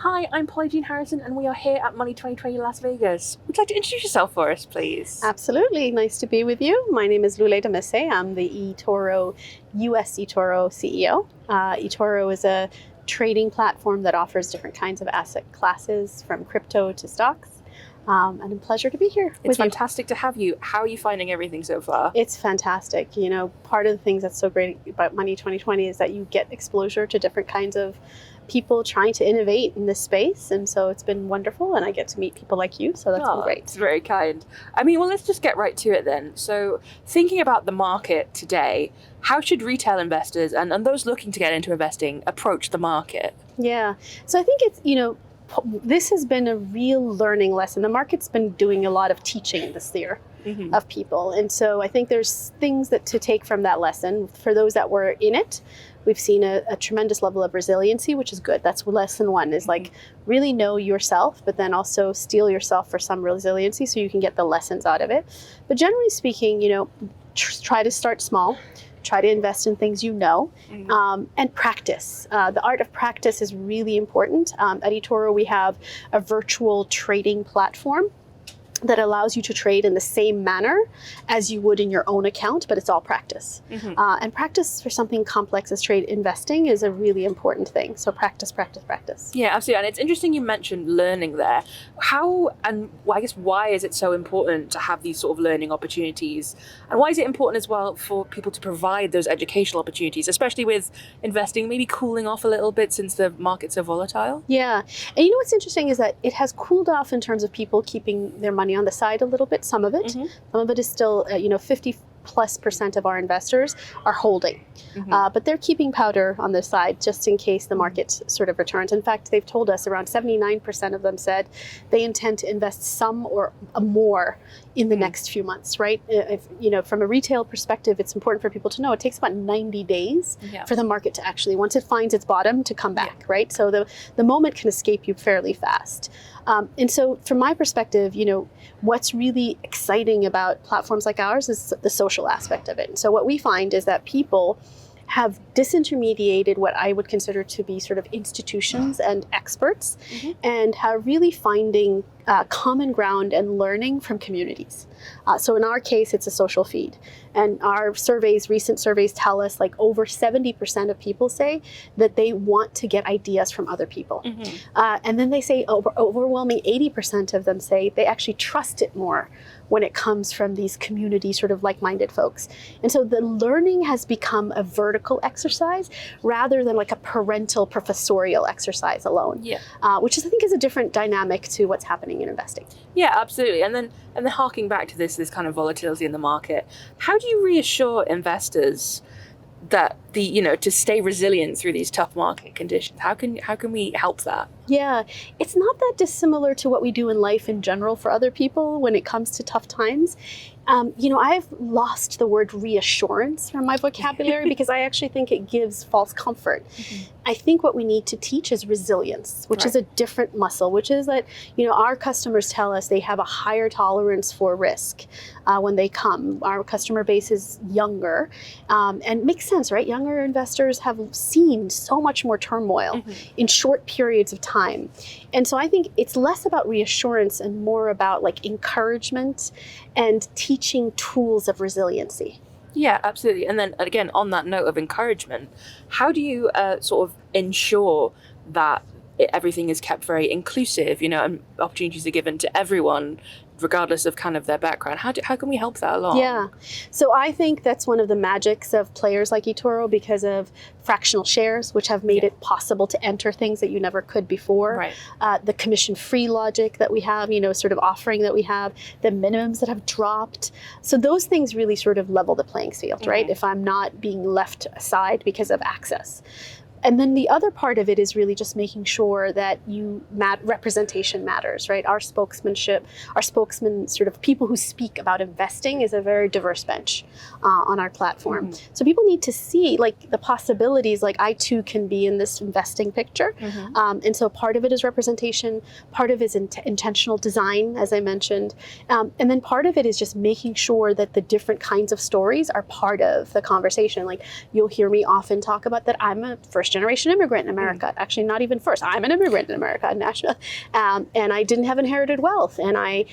Hi, I'm Polly Jean Harrison, and we are here at Money 2020 Las Vegas. Would you like to introduce yourself for us, please? Absolutely. Nice to be with you. My name is Lule Demmissie. I'm the Etoro, US Etoro CEO. Etoro is a trading platform that offers different kinds of asset classes from crypto to stocks. And a pleasure to be here. It's fantastic to have you. How are you finding everything so far? It's fantastic. You know, part of the things that's so great about Money 2020 is that you get exposure to different kinds of people trying to innovate in this space. And so it's been wonderful, and I get to meet people like you. So that's been great. It's very kind. I mean, well, let's just get right to it then. So thinking about the market today, how should retail investors and those looking to get into investing approach the market? Yeah. So I think it's, this has been a real learning lesson. The market's been doing a lot of teaching this year of people. And so I think there's things to take from that lesson. For those that were in it, we've seen a tremendous level of resiliency, which is good. That's lesson one, is like really know yourself, but then also steel yourself for some resiliency so you can get the lessons out of it. But generally speaking, try to start small. Try to invest in things and practice. The art of practice is really important. At Etoro, we have a virtual trading platform that allows you to trade in the same manner as you would in your own account, but it's all practice. And practice for something complex as trade investing is a really important thing. So practice, practice, practice. Yeah, absolutely. And it's interesting you mentioned learning there. How and I guess why is it so important to have these sort of learning opportunities? And why is it important as well for people to provide those educational opportunities, especially with investing maybe cooling off a little bit since the market's so volatile? Yeah. And what's interesting is that it has cooled off in terms of people keeping their money on the side a little bit. Some of it is still, 50+% of our investors are holding, but they're keeping powder on the side just in case the market sort of returns. In fact, they've told us around 79% of them said they intend to invest some or more in the next few months, right? If, from a retail perspective, it's important for people to know it takes about 90 days for the market to actually, once it finds its bottom, to come back, right? So the moment can escape you fairly fast. And so from my perspective, what's really exciting about platforms like ours is the social aspect of it. And so what we find is that people have disintermediated what I would consider to be sort of institutions and experts, and are really finding common ground and learning from communities. So in our case, it's a social feed. And our recent surveys tell us like over 70% of people say that they want to get ideas from other people. And then they say overwhelming 80% of them say they actually trust it more when it comes from these community sort of like-minded folks. And so the learning has become a vertical exercise rather than like a parental professorial exercise alone, which I think is a different dynamic to what's happening in investing. Yeah, absolutely. And then harking back to this kind of volatility in the market, how do you reassure investors that to stay resilient through these tough market conditions? How can we help that? Yeah, it's not that dissimilar to what we do in life in general for other people when it comes to tough times. I've lost the word reassurance from my vocabulary because I actually think it gives false comfort. I think what we need to teach is resilience, which is a different muscle, which is that, our customers tell us they have a higher tolerance for risk when they come. Our customer base is younger, and it makes sense, right? Younger investors have seen so much more turmoil in short periods of time. And so I think it's less about reassurance and more about like encouragement and teaching tools of resiliency. Yeah, absolutely. And then again, on that note of encouragement, how do you sort of ensure that everything is kept very inclusive, and opportunities are given to everyone, regardless of kind of their background? How can we help that along? Yeah. So I think that's one of the magics of players like Etoro because of fractional shares, which have made it possible to enter things that you never could before. Right. The commission-free logic that we have, sort of offering that we have, the minimums that have dropped. So those things really sort of level the playing field, right? If I'm not being left aside because of access. And then the other part of it is really just making sure that representation matters, right? Our spokesmen, sort of people who speak about investing, is a very diverse bench on our platform. So people need to see like the possibilities, like I too can be in this investing picture. And so part of it is representation, part of it is intentional design, as I mentioned. And then part of it is just making sure that the different kinds of stories are part of the conversation. Like you'll hear me often talk about that I'm a first generation immigrant in America. Actually, not even first. I'm an immigrant in America, national. And I didn't have inherited wealth. And I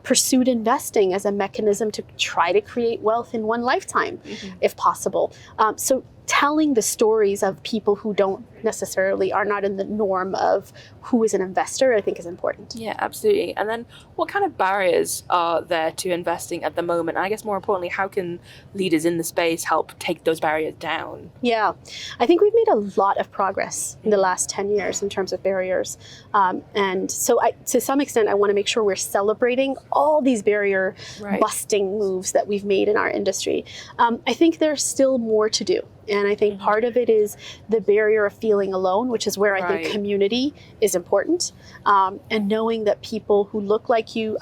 pursued investing as a mechanism to try to create wealth in one lifetime, if possible. So telling the stories of people who don't necessarily are not in the norm of who is an investor, I think is important. Yeah, absolutely. And then what kind of barriers are there to investing at the moment? And I guess more importantly, how can leaders in the space help take those barriers down? Yeah, I think we've made a lot of progress in the last 10 years in terms of barriers. And so to some extent, I want to make sure we're celebrating all these barrier busting moves that we've made in our industry. I think there's still more to do. And I think part of it is the barrier of feeling alone, which is where I think community is important. And knowing that people who look like you,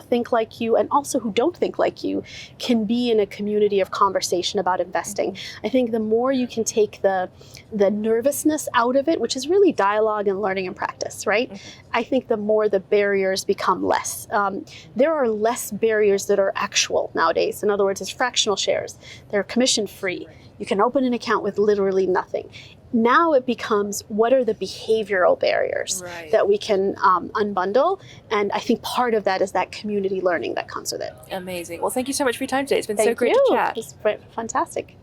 think like you, and also who don't think like you can be in a community of conversation about investing. I think the more you can take the nervousness out of it, which is really dialogue and learning and practice, right? I think the more the barriers become less. There are less barriers that are actual nowadays. In other words, it's fractional shares. They're commission free. You can open an account with literally nothing. Now it becomes, what are the behavioral barriers that we can unbundle? And I think part of that is that community learning that comes with it. Amazing. Well, thank you so much for your time today. It's been so great to chat. It's fantastic.